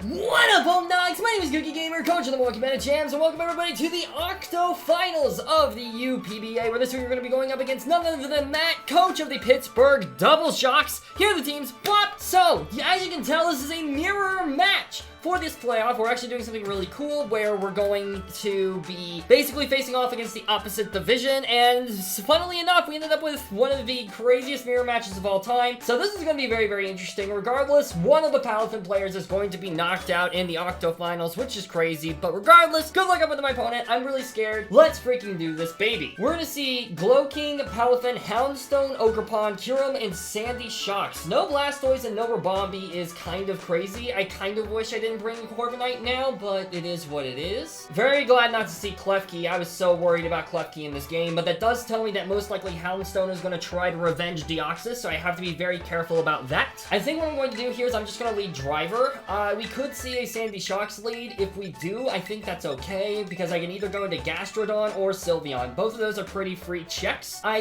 What up, Homedawgs? My name is Gokey Gamer, coach of the Milwaukee Medichams, and welcome everybody to the Octofinals of the UPBA, where this week we're going to be going up against none other than Matt, coach of the Pittsburgh Double Shocks. Here are the teams. Whop! So, as you can tell, this is a mirror match. For this playoff, we're actually doing something really cool where we're going to be basically facing off against the opposite division, and funnily enough, we ended up with one of the craziest mirror matches of all time. So this is going to be very, very interesting. Regardless, one of the Paladin players is going to be knocked out in the Octofinals, which is crazy, but regardless, good luck up with my opponent. I'm really scared. Let's freaking do this, baby. We're going to see Gokey, Paladin, Houndstone, Ogrepon, Kurum, and Sandy Shocks. No Blastoise and no Rabombi is kind of crazy. I kind of wish I didn't bring Corviknight now, but it is what it is. Very glad not to see Klefki. I was so worried about Klefki in this game, but that does tell me that most likely Houndstone is going to try to revenge Deoxys, so I have to be very careful about that. I think what I'm going to do here is I'm just going to lead Driver. We could see a Sandy Shocks lead. If we do, I think that's okay, because I can either go into Gastrodon or Sylveon. Both of those are pretty free checks. I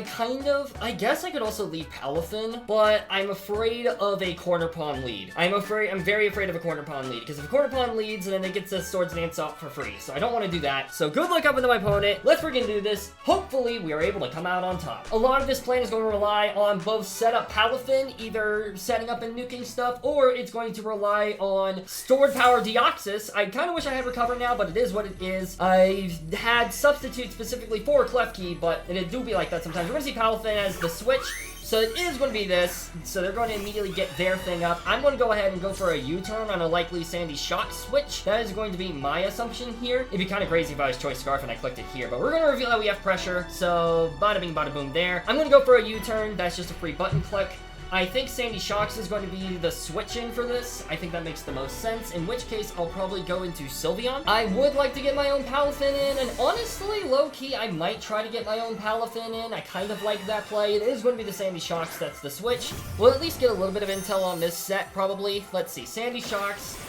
guess I could also lead Palafin, but I'm afraid of a Corner Pawn lead. I'm very afraid of a Corner Pawn lead, because if a Corner Pawn leads and then it gets a Swords Dance off for free, so I don't want to do that. So good luck up into my opponent. Let's freaking do this. Hopefully we are able to come out on top. A lot of this plan is going to rely on both setup Palafin, either setting up and nuking stuff, or it's going to rely on stored power Deoxys. I kind of wish I had Recover now, but it is what it is. I had substitute specifically for Klefki, but it do be like that sometimes. We're going to see Palafin as the switch. So it is going to be this, so they're going to immediately get their thing up. I'm going to go ahead and go for a U-turn on a likely Sandy Shock switch. That is going to be my assumption here. It'd be kind of crazy if I was Choice Scarf and I clicked it here, but we're going to reveal that we have pressure, so bada bing bada boom there. I'm going to go for a U-turn. That's just a free button click. I think Sandy Shocks is going to be the switch-in for this. I think that makes the most sense, in which case I'll probably go into Sylveon. I would like to get my own Palafin in, and honestly, low-key, I might try to get my own Palafin in. I kind of like that play. It is going to be the Sandy Shocks that's the switch. We'll at least get a little bit of intel on this set, probably. Let's see, Sandy Shocks.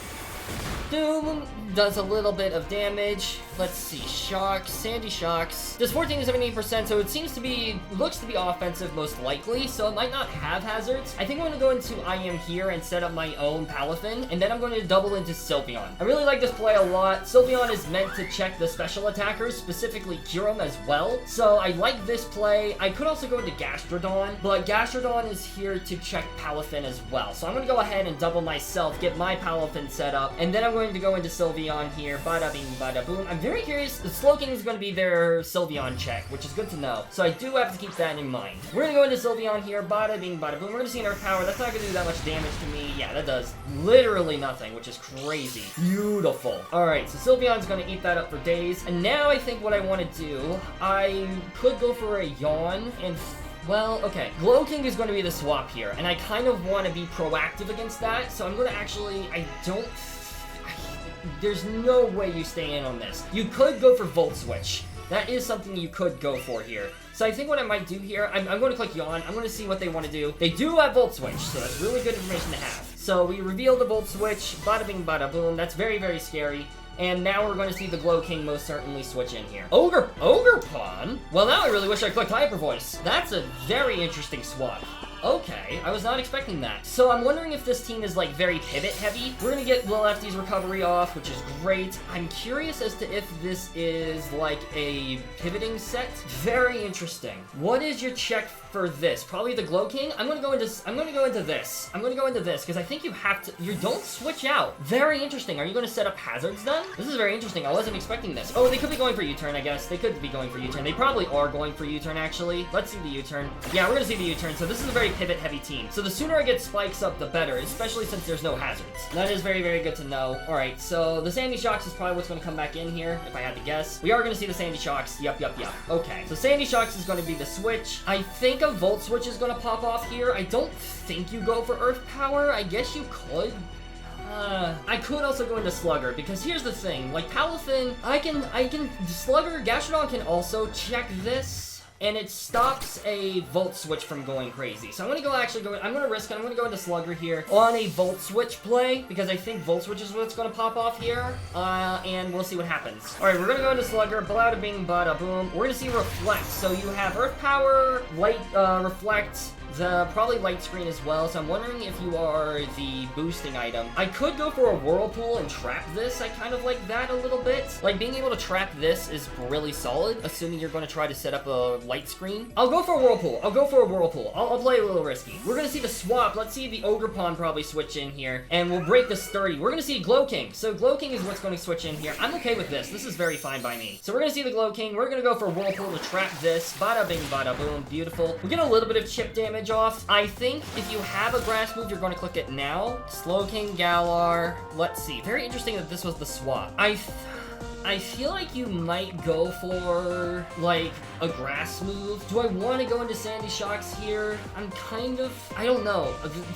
Doom does a little bit of damage. Let's see, Shocks, Sandy Shocks. Does 14 to 78%, so it looks to be offensive most likely, so it might not have hazards. I think I'm going to go into IM here and set up my own Palafin, and then I'm going to double into Sylveon. I really like this play a lot. Sylveon is meant to check the special attackers, specifically Kurum as well, so I like this play. I could also go into Gastrodon, but Gastrodon is here to check Palafin as well, so I'm going to go ahead and double myself, get my Palafin set up, and then I'm going to go into Sylveon here. Bada bing, bada boom. I'm very curious. The Slowking is going to be their Sylveon check, which is good to know. So I do have to keep that in mind. We're going to go into Sylveon here. Bada bing, bada boom. We're going to see an Earth Power. That's not going to do that much damage to me. Yeah, that does literally nothing, which is crazy. Beautiful. Alright, so Sylveon's going to eat that up for days. And now I think what I want to do, I could go for a Yawn and... well, okay. Glowking is going to be the swap here, and I kind of want to be proactive against that, so I'm going to actually... there's no way you stay in on this. You could go for Volt Switch. That is something you could go for here. So I think what I might do here, I'm going to click Yawn. I'm going to see what they want to do. They do have Volt Switch, so that's really good information to have. So we reveal the Volt Switch. Bada bing, bada boom. That's very, very scary. And now we're going to see the Glowking most certainly switch in here. Ogrepon? Well, now I really wish I clicked Hyper Voice. That's a very interesting swap. Okay, I was not expecting that. So I'm wondering if this team is like very pivot heavy. We're gonna get Lefty's recovery off, which is great. I'm curious as to if this is like a pivoting set. Very interesting. What is your check for this? Probably the Glowking. I'm gonna go into this because I think you have to. You don't switch out. Very interesting. Are you gonna set up hazards then? This is very interesting. I wasn't expecting this. Oh, they could be going for U-turn, I guess. They could be going for U-turn. They probably are going for U-turn actually. Let's see the U-turn. Yeah, we're gonna see the U-turn. So this is a very pivot heavy team. So the sooner I get spikes up, the better, especially since there's no hazards. That is very, very good to know. All right, so the Sandy Shocks is probably what's going to come back in here, if I had to guess. We are going to see the Sandy Shocks. Yep. Okay, so Sandy Shocks is going to be the switch. I think a Volt Switch is going to pop off here. I don't think you go for Earth Power. I guess you could. I could also go into Slugger, because here's the thing, like Palafin, Slugger, Gastrodon can also check this, and it stops a Volt Switch from going crazy. So I'm going to risk it. I'm going to go into Slugger here on a Volt Switch play, because I think Volt Switch is what's going to pop off here, and we'll see what happens. Alright, we're going to go into Slugger, bada bing, bada boom. We're going to see Reflect. So you have Earth Power, Light, Reflect, The probably light screen as well, so I'm wondering if you are the boosting item. I could go for a whirlpool and trap this. I kind of like that a little bit. Like, being able to trap this is really solid, assuming you're going to try to set up a light screen. I'll go for a whirlpool. I'll play a little risky. We're going to see the swap. Let's see the Ogre Pawn probably switch in here, and we'll break the sturdy. We're going to see Glow King. So Glow King is what's going to switch in here. I'm okay with this. This is very fine by me. So we're going to see the Glow King. We're going to go for whirlpool to trap this. Bada bing, bada boom. Beautiful. We get a little bit of chip damage off. I think if you have a grass move, you're going to click it now. Slowking, Galar. Let's see. Very interesting that this was the swap. I feel like you might go for, like, a grass move. Do I want to go into Sandy Shocks here? I don't know.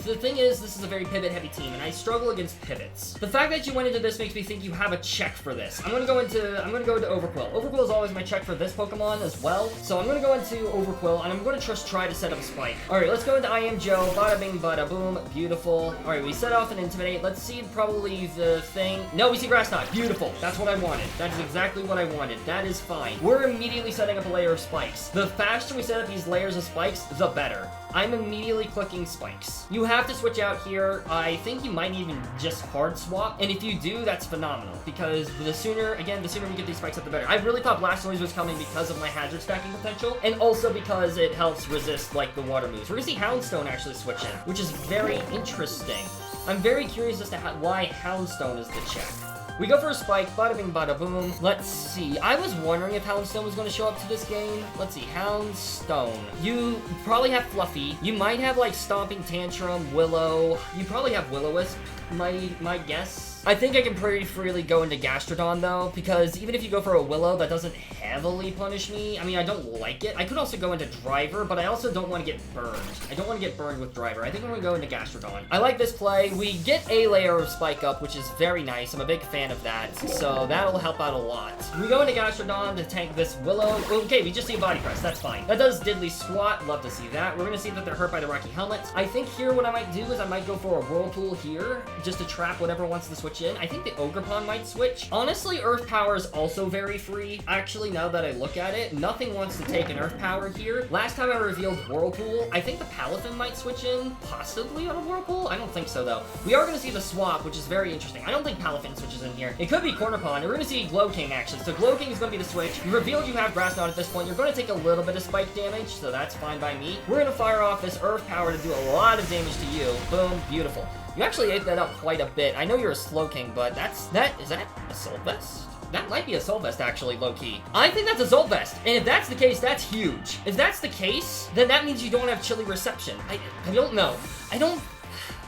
The thing is, this is a very pivot-heavy team, and I struggle against pivots. The fact that you went into this makes me think you have a check for this. I'm gonna go into Overquill. Overquill is always my check for this Pokemon as well, so I'm gonna go into Overquill, and I'm gonna just try to set up a Spike. Alright, let's go into I Am Joe. Bada bing, bada boom. Beautiful. Alright, we set off an Intimidate. Let's see probably the thing. No, we see Grass Knot. Beautiful. That's what I wanted. That is exactly what I wanted. That is fine. We're immediately setting up a layer of spikes. The faster we set up these layers of spikes, the better. I'm immediately clicking spikes. You have to switch out here. I think you might even just hard swap, and if you do, that's phenomenal, because the sooner we get these spikes up, the better. I really thought Blastoise was coming because of my hazard stacking potential, and also because it helps resist, like, the water moves. We're gonna see Houndstone actually switch in, which is very interesting. I'm very curious as to why Houndstone is the check. We go for a Spike, bada bing, bada boom. Let's see. I was wondering if Houndstone was going to show up to this game. Let's see. Houndstone. You probably have Fluffy. You might have, like, Stomping Tantrum, Willow. You probably have Will-O-Wisp, my guess. I think I can pretty freely go into Gastrodon, though, because even if you go for a Willow, that doesn't heavily punish me. I mean, I don't like it. I could also go into Driver, but I also don't want to get burned. I don't want to get burned with Driver. I think I'm going to go into Gastrodon. I like this play. We get a layer of Spike Up, which is very nice. I'm a big fan of that, so that'll help out a lot. We go into Gastrodon to tank this Willow. Okay, we just see a Body Press. That's fine. That does Diddly Squat. Love to see that. We're going to see that they're hurt by the Rocky Helmet. I think here what I might do is I might go for a Whirlpool here, just to trap whatever wants to switch in. I think the Ogre Pawn might switch. Honestly, Earth Power is also very free. Actually, now that I look at it, nothing wants to take an Earth Power here. Last time I revealed Whirlpool, I think the Palafin might switch in, possibly on a Whirlpool. I don't think so, though. We are going to see the swap, which is very interesting. I don't think Palafin switches in here. It could be Corner Pawn. We're going to see Glow King, actually. So Glow King is going to be the switch. You revealed you have Grass Knot at this point. You're going to take a little bit of spike damage, so that's fine by me. We're going to fire off this Earth Power to do a lot of damage to you. Boom. Beautiful. You actually ate that up quite a bit. I know you're a Slowking, but is that a Soul Vest? That might be a Soul Vest, actually, low-key. I think that's a Soul Vest, and if that's the case, that's huge. If that's the case, then that means you don't have Chilly Reception. I don't know. I don't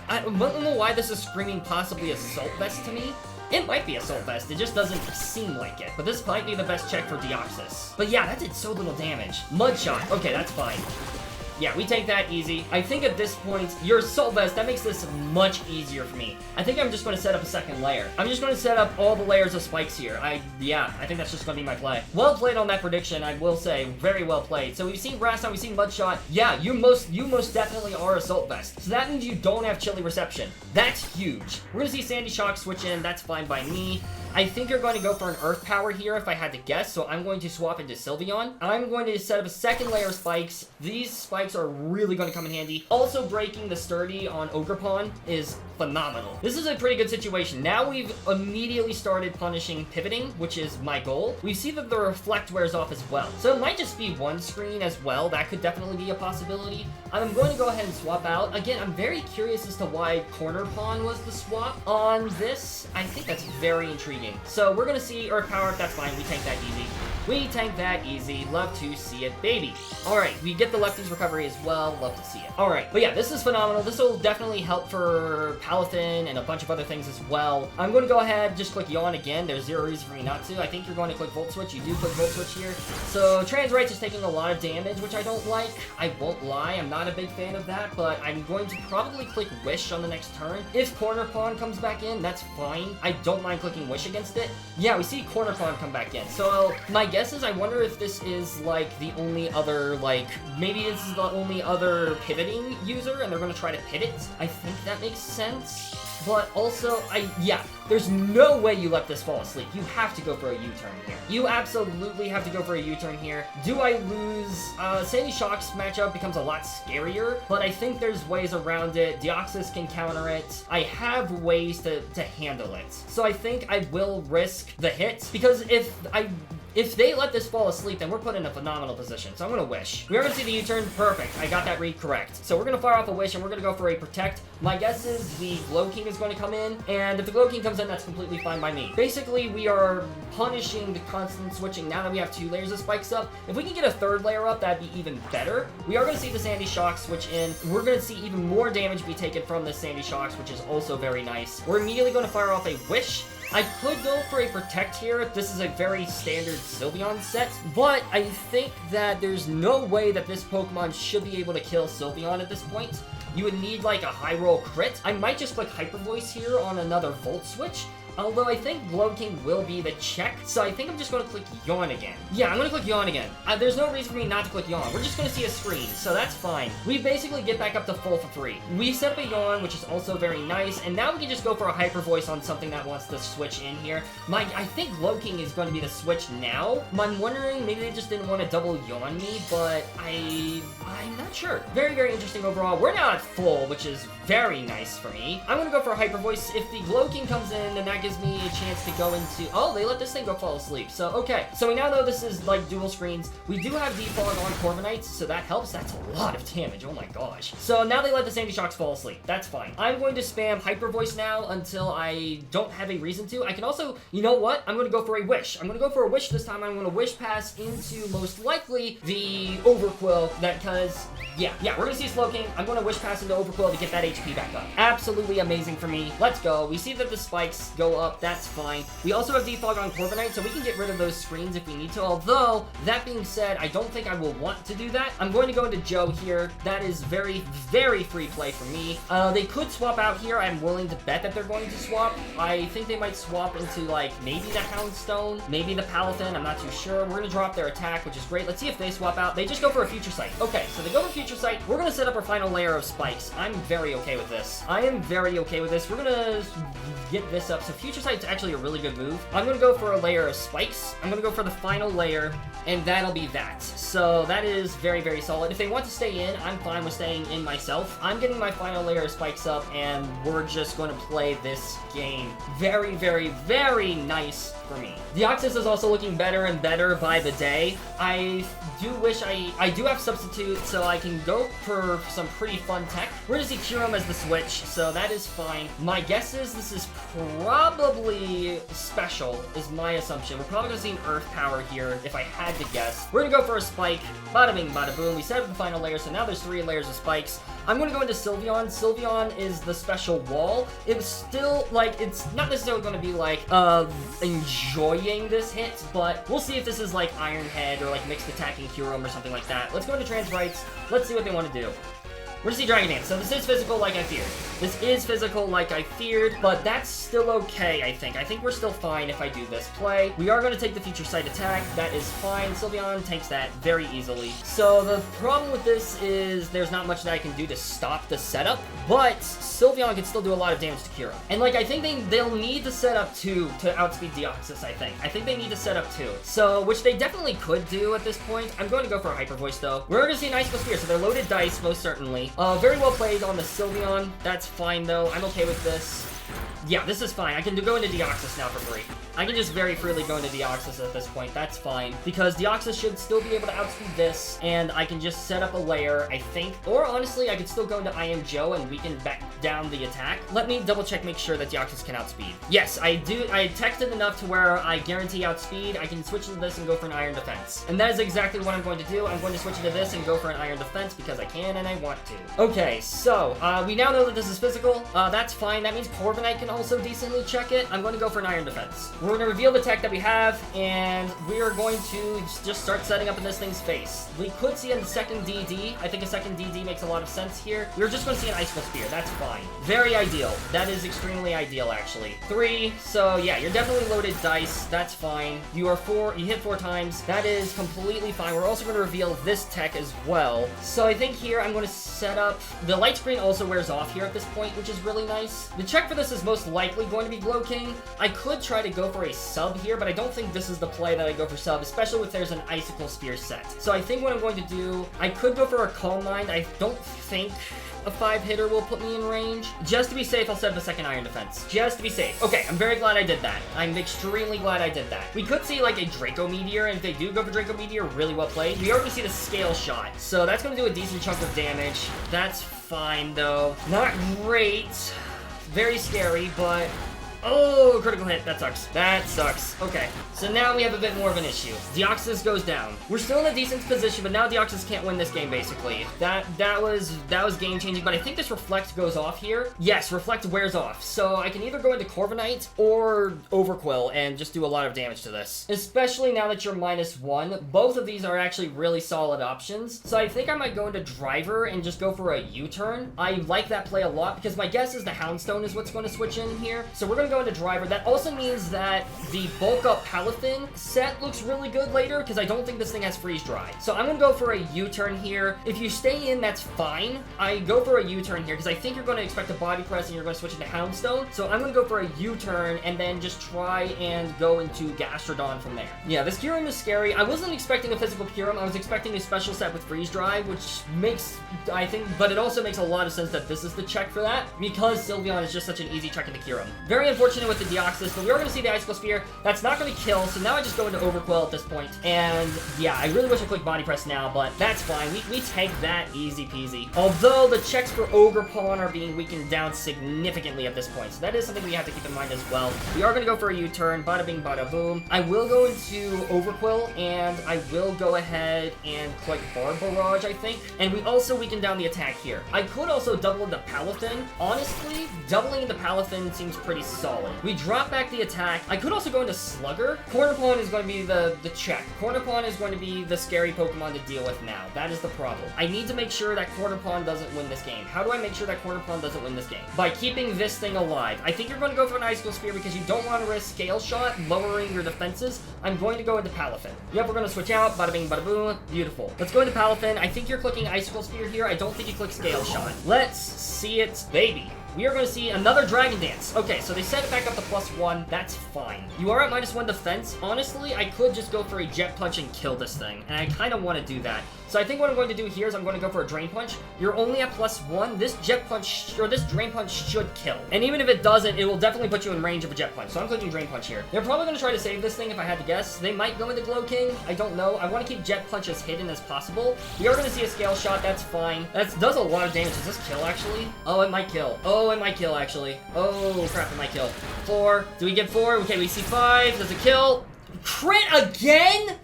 know why this is screaming possibly a Soul Vest to me. It might be a Soul Vest, it just doesn't seem like it. But this might be the best check for Deoxys. But yeah, that did so little damage. Mud Shot, okay, that's fine. Yeah, we take that easy. I think at this point, your Soul Vest, that makes this much easier for me. I think I'm just going to set up a second layer. I'm just going to set up all the layers of spikes here. Yeah, I think that's just going to be my play. Well played on that prediction, I will say. Very well played. So we've seen Grass Knot, we've seen Mud Shot. Yeah, you most definitely are Assault Vest. So that means you don't have Chilly Reception. That's huge. We're going to see Sandy Shock switch in. That's fine by me. I think you're going to go for an Earth Power here if I had to guess, so I'm going to swap into Sylveon. I'm going to set up a second layer of spikes. These spikes are really going to come in handy. Also, breaking the Sturdy on Ogre Pawn is phenomenal. This is a pretty good situation. Now we've immediately started punishing pivoting, which is my goal. We see that the Reflect wears off as well. So it might just be one screen as well. That could definitely be a possibility. I'm going to go ahead and swap out. Again, I'm very curious as to why Corner Pawn was the swap on this. I think that's very intriguing. So we're going to see Earth Power. That's fine. We tank that easy. We tank that easy. Love to see it, baby. Alright, we get the lefties recovery as well. Love to see it. Alright, but yeah, this is phenomenal. This will definitely help for Palafin and a bunch of other things as well. I'm going to go ahead, just click Yawn again. There's zero reason for me not to. I think you're going to click Volt Switch. You do click Volt Switch here. So Transright's is taking a lot of damage, which I don't like. I won't lie. I'm not a big fan of that, but I'm going to probably click Wish on the next turn. If Corner Pawn comes back in, that's fine. I don't mind clicking Wish against it. Yeah, we see Corner Pawn come back in. So my guess is I wonder if this is like the only other, like, maybe this is the only other pivoting user and they're going to try to pit it. I think that makes sense. but also, yeah, there's no way you let this fall asleep. You have to go for a U-turn here. You absolutely have to go for a U-turn here. Do I lose? Sandy Shock's matchup becomes a lot scarier, but I think there's ways around it. Deoxys can counter it. I have ways to handle it. So I think I will risk the hit, because if they let this fall asleep, then we're put in a phenomenal position. So I'm going to wish. We are going to see the U-turn. Perfect. I got that read correct. So we're going to fire off a wish, and we're going to go for a protect. My guess is the Glow King is going to come in, and if the Glow King comes in, that's completely fine by me. Basically, we are punishing the constant switching now that we have 2 layers of spikes up. If we can get a 3rd layer up, that'd be even better. We are going to see the Sandy Shock switch in. We're going to see even more damage be taken from the Sandy Shocks, which is also very nice. We're immediately going to fire off a wish. I could go for a protect here. This is a very standard Sylveon set, but I think that there's no way that this Pokemon should be able to kill Sylveon at this point. You would need like a high roll crit. I might just click Hyper Voice here on another Volt Switch. Although I think Glow King will be the check, so I think I'm just going to click Yawn again. Yeah, I'm going to click Yawn again. There's no reason for me not to click Yawn. We're just going to see a screen, so that's fine. We basically get back up to full for free. We set up a Yawn, which is also very nice, and now we can just go for a Hyper Voice on something that wants to switch in here. I think Glow King is going to be the switch now. I'm wondering, maybe they just didn't want to double Yawn me, but I'm not sure. Very, very interesting overall. We're now at full, which is very nice for me. I'm going to go for a Hyper Voice. If the Glow King comes in, then that gives me a chance to go into... Oh, they let this thing go fall asleep. So, okay. So we now know this is, like, dual screens. We do have Defog on Corviknights, so that helps. That's a lot of damage. Oh my gosh. So now they let the Sandy Shocks fall asleep. That's fine. I'm going to spam Hyper Voice now until I don't have a reason to. I can also... You know what? I'm going to go for a Wish. I'm going to go for a Wish this time. I'm going to Wish Pass into, most likely, the Overquill. Because... Yeah, we're going to see Slowking. I'm going to Wish Pass into Overquill to get that HP back up. Absolutely amazing for me. Let's go. We see that the spikes go up. That's fine. We also have Defog on Corviknight, so we can get rid of those screens if we need to. Although, that being said, I don't think I will want to do that. I'm going to go into Joe here. That is very, very free play for me. They could swap out here. I'm willing to bet that they're going to swap. I think they might swap into, like, maybe the Houndstone, maybe the Palathin. I'm not too sure. We're going to drop their attack, which is great. Let's see if they swap out. They just go for a Future Sight. Okay, so they go for Future Sight. We're going to set up our final layer of spikes. I'm very okay with this. I am very okay with this. We're going to get this up. So Future Sight's actually a really good move. I'm going to go for a layer of spikes. I'm going to go for the final layer, and that'll be that. So that is very, very solid. If they want to stay in, I'm fine with staying in myself. I'm getting my final layer of spikes up, and we're just going to play this game. Very, very, very nice for me. Deoxys is also looking better and better by the day. I do wish I do have Substitute, so I can go for some pretty fun tech. We're going to see Kyurem as the switch, so that is fine. My guess is this is probably special, is my assumption. We're probably going to see an Earth Power here, if I had to guess. We're going to go for a Spike. Bada bing, bada boom. We set up the final layer, so now there's 3 layers of spikes. I'm going to go into Sylveon. Sylveon is the special wall. It's still, like, it's not necessarily going to be, like, enjoying this hit, but we'll see if this is, like, Iron Head or, like, mixed attacking Kyurem or something like that. Let's go into Trans Rights. Let's see what they want to do. We're gonna see Dragon Dance. So this is physical like I feared. This is physical like I feared, but that's still okay, I think. I think we're still fine if I do this play. We are gonna take the Future Sight attack. That is fine. Sylveon takes that very easily. So the problem with this is there's not much that I can do to stop the setup, but Sylveon can still do a lot of damage to Kyurem. And like, I think they'll need to set up 2 to outspeed Deoxys, I think. I think they need to set up 2. So, which they definitely could do at this point. I'm going to go for a Hyper Voice though. We're gonna see an Ice Sphere, so they're loaded dice, most certainly. Very well played on the Sylveon. That's fine, though. I'm okay with this. Yeah, this is fine. I can go into Deoxys now for free. I can just very freely go into Deoxys at this point. That's fine. Because Deoxys should still be able to outspeed this, and I can just set up a layer, I think. Or, honestly, I could still go into I Am Joe and weaken back down the attack. Let me double-check, make sure that Deoxys can outspeed. Yes, I do. I texted enough to where I guarantee outspeed. I can switch into this and go for an Iron Defense. And that is exactly what I'm going to do. I'm going to switch into this and go for an Iron Defense because I can and I want to. Okay, so, we now know that this is physical. That's fine. That means Corviknight can also decently check it. I'm going to go for an Iron Defense. We're going to reveal the tech that we have, and we are going to just start setting up in this thing's face. We could see a second DD. I think a second DD makes a lot of sense here. We're just going to see an Icicle Spear. That's fine. Very ideal. That is extremely ideal, actually. 3, so yeah, you're definitely loaded dice. That's fine. You hit 4 times. That is completely fine. We're also going to reveal this tech as well. So I think here I'm going to set up... The light screen also wears off here at this point, which is really nice. The check for this is most likely going to be Glow King. I could try to go for a sub here, but I don't think this is the play that I go for sub, especially if there's an Icicle Spear set. So I think what I'm going to do, I could go for a Calm Mind. I don't think a 5-hitter will put me in range. Just to be safe, I'll set up a second Iron Defense. Just to be safe. Okay, I'm very glad I did that. I'm extremely glad I did that. We could see like a Draco Meteor, and if they do go for Draco Meteor, really well played. We already see the Scale Shot, so that's going to do a decent chunk of damage. That's fine, though. Not great. Very scary, but... Oh, critical hit. That sucks. That sucks. Okay, so now we have a bit more of an issue. Deoxys goes down. We're still in a decent position, but now Deoxys can't win this game, basically. That was game-changing, but I think this Reflect goes off here. Yes, Reflect wears off. So I can either go into Corviknight or Overquill and just do a lot of damage to this. Especially now that you're -1. Both of these are actually really solid options. So I think I might go into Driver and just go for a U-turn. I like that play a lot because my guess is the Houndstone is what's going to switch in here. So we're going to go into Driver. That also means that the Bulk Up Palafin set looks really good later because I don't think this thing has Freeze Dry. So I'm going to go for a U-turn here. If you stay in, that's fine. I go for a U-turn here because I think you're going to expect a Body Press and you're going to switch into Houndstone. So I'm going to go for a U-turn and then just try and go into Gastrodon from there. Yeah, this Kyurem is scary. I wasn't expecting a physical Kyurem. I was expecting a special set with Freeze Dry, which makes, I think, but it also makes a lot of sense that this is the check for that because Sylveon is just such an easy check in the Kyurem. Very unfortunate with the Deoxys, but we are going to see the Icicle Spear. That's not going to kill, so now I just go into Overquill at this point. And yeah, I really wish I clicked Body Press now, but that's fine. We take that easy peasy. Although the checks for Ogerpon are being weakened down significantly at this point, so that is something we have to keep in mind as well. We are going to go for a U-turn, bada bing, bada boom. I will go into Overquill, and I will go ahead and click Barb Barrage, I think. And we also weaken down the attack here. I could also double into Palafin. Honestly, doubling into Palafin seems pretty solid. We drop back the attack. I could also go into Slugger. Cornupon is going to be the check. Cornupon is going to be the scary Pokemon to deal with now. That is the problem. I need to make sure that Cornupon doesn't win this game. How do I make sure that Cornupon doesn't win this game? By keeping this thing alive. I think you're going to go for an Icicle Spear because you don't want to risk Scale Shot, lowering your defenses. I'm going to go into Palafin. Yep, we're going to switch out. Bada bing, bada boom. Beautiful. Let's go into Palafin. I think you're clicking Icicle Spear here. I don't think you click Scale Shot. Let's see it, baby. We are going to see another Dragon Dance. Okay, so they set it back up to +1. That's fine. You are at -1 defense. Honestly, I could just go for a Jet Punch and kill this thing, and I kind of want to do that. So I think what I'm going to do here is I'm going to go for a Drain Punch. You're only at +1. This Jet Punch, or this Drain Punch should kill. And even if it doesn't, it will definitely put you in range of a Jet Punch. So I'm clicking Drain Punch here. They're probably going to try to save this thing if I had to guess. They might go into Glow King. I don't know. I want to keep Jet Punch as hidden as possible. We are going to see a Scale Shot. That's fine. That does a lot of damage. Does this kill, actually? Oh, it might kill. Oh, it might kill, actually. Oh, crap, it might kill. 4. Do we get 4? Okay, we see 5. Does it kill? Crit again?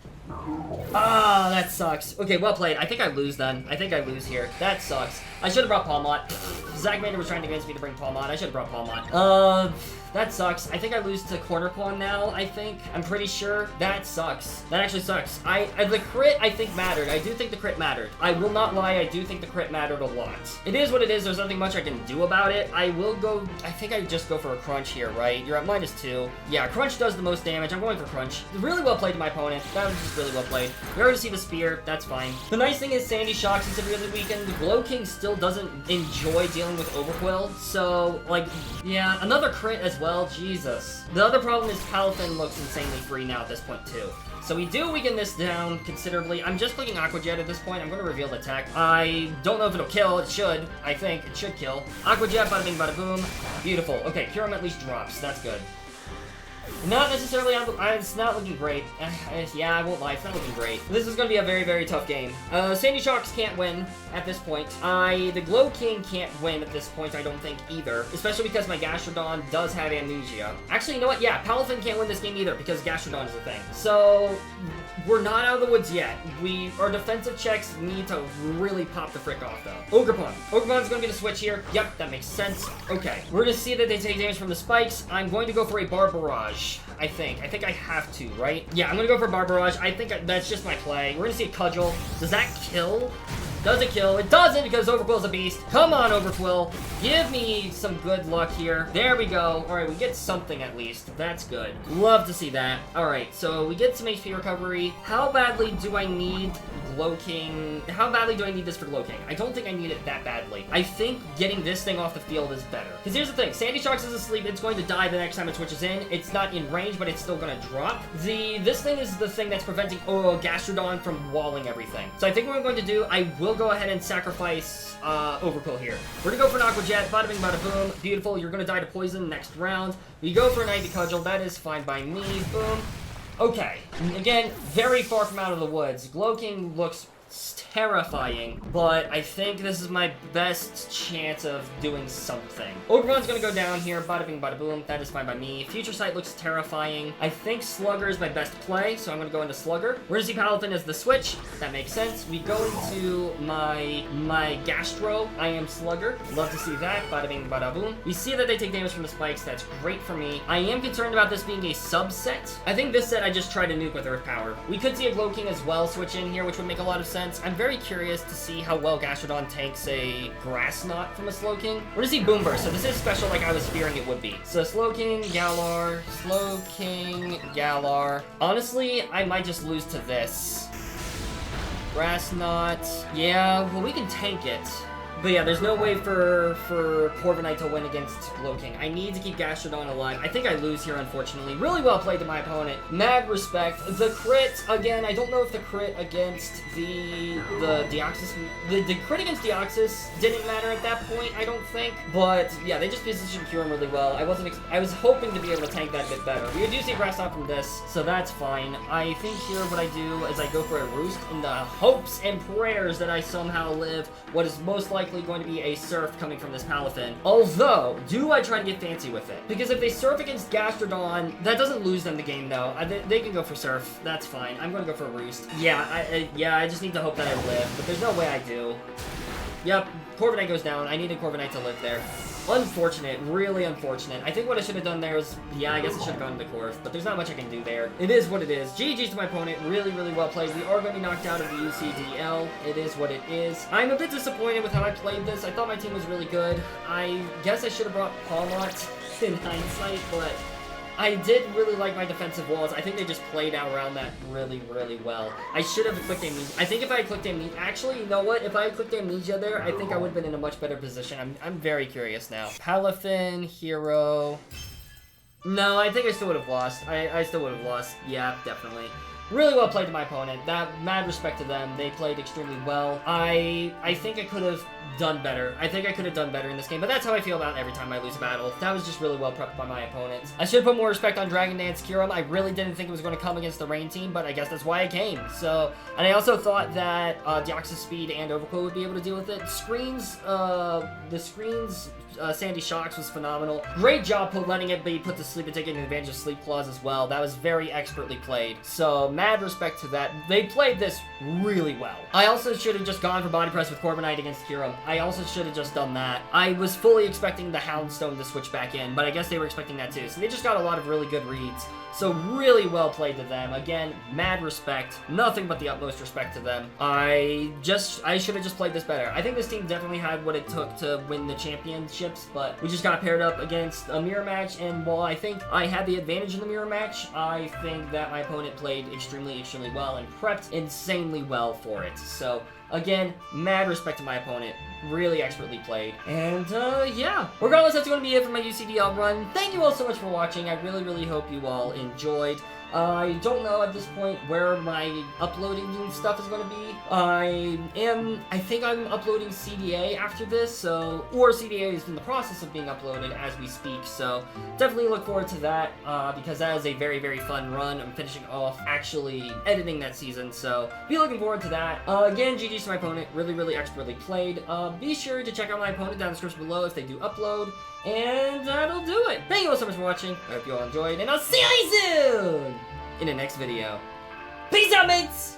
Ah, that sucks. Okay, well played. I think I lose then. I think I lose here. That sucks. I should have brought Palmot. Zagmander was trying to convince me to bring Palmot. I should have brought Palmot. That sucks. I think I lose to Cornupon now, I think. I'm pretty sure. That sucks. That actually sucks. The crit, I think, mattered. I do think the crit mattered. I will not lie, I do think the crit mattered a lot. It is what it is. There's nothing much I can do about it. I will go... I think I just go for a Crunch here, right? You're at -2. Yeah, Crunch does the most damage. I'm going for Crunch. Really well played to my opponent. That was just really well played. We already see the Spear. That's fine. The nice thing is Sandy Shocks is severely weakened. The Glow King still doesn't enjoy dealing with Overquill. So, like, yeah, another crit as well. Jesus. The other problem is Palafin looks insanely free now at this point, too. So we do weaken this down considerably. I'm just clicking Aqua Jet at this point. I'm going to reveal the tech. I don't know if it'll kill. It should. I think. It should kill. Aqua Jet, bada bing, bada boom. Beautiful. Okay, Kyurem at least drops. That's good. Not necessarily on the... It's not looking great. Yeah, I won't lie. It's not looking great. This is going to be a very, very tough game. Sandy Shocks can't win at this point. The Glow King can't win at this point, I don't think, either. Especially because my Gastrodon does have Amnesia. Actually, you know what? Yeah, Palafin can't win this game either because Gastrodon is a thing. So, we're not out of the woods yet. Our defensive checks need to really pop the frick off, though. Ogerpon. Ogerpon's going to be the switch here. Yep, that makes sense. Okay. We're going to see that they take damage from the spikes. I'm going to go for a Bar Barrage, I think. I think I have to, right? Yeah, I'm going to go for Bar Barrage. I think that's just my play. We're going to see a Cudgel. Does that kill? Does it kill? It doesn't because Overquill's a beast. Come on, Overquill. Give me some good luck here. There we go. All right, we get something at least. That's good. Love to see that. All right, so we get some HP recovery. How badly do I need Glow King? How badly do I need this for Glow King? I don't think I need it that badly. I think getting this thing off the field is better. Because here's the thing. Sandy Shocks is asleep. It's going to die the next time it switches in. It's not in range, but it's still going to drop. This thing is the thing that's preventing Gastrodon from walling everything. So I think what I'm going to do, I will go ahead and sacrifice Overquill here. We're gonna go for an Aqua Jet, bada bing, bada boom. Beautiful, you're gonna die to poison next round. We go for an Ivy Cudgel, that is fine by me, boom. Okay, again, very far from out of the woods. Glow King looks terrifying, but I think this is my best chance of doing something. Ogerpon's gonna go down here, bada bing, bada boom, that is fine by me. Future Sight looks terrifying. I think Slugger is my best play, so I'm gonna go into Slugger. We're gonna see Palafin as the switch, that makes sense. We go into my Gastro, I am Slugger. Love to see that, bada bing, bada boom. We see that they take damage from the spikes, that's great for me. I am concerned about this being a subset. I think this set I just tried to nuke with Earth Power. We could see a Glow King as well switch in here, which would make a lot of sense. I'm very curious to see how well Gastrodon tanks a Grass Knot from a Slow King. We're gonna see Boom Burst, so this is special like I was fearing it would be. So Slow King, Galar, Slow King, Galar. Honestly, I might just lose to this. Grass Knot. Yeah, well, we can tank it. But yeah, there's no way for Corviknight to win against Glow King. I need to keep Gastrodon alive. I think I lose here, unfortunately. Really well played to my opponent. Mad respect. The crit, again, I don't know if the crit against the Deoxys... The crit against Deoxys didn't matter at that point, I don't think. But yeah, they just positioned Kyurem really well. I was hoping to be able to tank that a bit better. We do see Grass Knot from this, so that's fine. I think here what I do is I go for a Roost in the hopes and prayers that I somehow live what is most likely going to be a Surf coming from this Palafin. Although, do I try to get fancy with it? Because if they Surf against Gastrodon, that doesn't lose them the game, though. They can go for Surf. That's fine. I'm going to go for a Roost. Yeah, I just need to hope that I live, but there's no way I do. Yep, Corviknight goes down. I needed Corviknight to live there. Unfortunate, really unfortunate. I think what I should have done there was, yeah, I guess I should have gone to the Corv, but there's not much I can do there. It is what it is. GG's to my opponent, really, really well played. We are going to be knocked out of the UCDL. It is what it is. I'm a bit disappointed with how I played this. I thought my team was really good. I guess I should have brought Palmont in hindsight, but I did really like my defensive walls. I think they just played out around that really, really well. I should have clicked Amnesia. I think if I had clicked Amnesia... Actually, you know what? If I had clicked Amnesia there, I think I would have been in a much better position. I'm very curious now. Palafin, Hero... No, I think I still would have lost. I still would have lost. Yeah, definitely. Really well played to my opponent. That mad respect to them. They played extremely well. I think I could have done better. I think I could have done better in this game, but that's how I feel about every time I lose a battle. That was just really well prepped by my opponents. I should put more respect on Dragon Dance Kyurem. I really didn't think it was going to come against the Rain team, but I guess that's why I came. So, and I also thought that Deoxys Speed and Overquill would be able to deal with it. The screens, Sandy Shocks was phenomenal. Great job letting it be put to sleep and taking advantage of Sleep Claws as well. That was very expertly played. So, mad respect to that. They played this really well. I also should have just gone for Body Press with Corviknight against Kyurem. I also should have just done that. I was fully expecting the Houndstone to switch back in, but I guess they were expecting that too. So they just got a lot of really good reads. So really well played to them. Again, mad respect. Nothing but the utmost respect to them. I should have just played this better. I think this team definitely had what it took to win the championships, but we just got paired up against a mirror match, and while I think I had the advantage in the mirror match, I think that my opponent played extremely, extremely well and prepped insanely well for it. So, again, mad respect to my opponent. really expertly played. And yeah, regardless, that's going to be it for my UCDL run. Thank you all so much for watching. I really, really hope you all enjoyed. I don't know at this point where my uploading stuff is going to be. I think I'm uploading CDA after this, or CDA is in the process of being uploaded as we speak, so definitely look forward to that, because that is a very, very fun run. I'm finishing off actually editing that season, so be looking forward to that. Again, GG's to my opponent, really, really expertly played. Be sure to check out my opponent down in the description below if they do upload. And that'll do it. Thank you all so much for watching. I hope you all enjoyed, and I'll see you soon in the next video. Peace out, mates!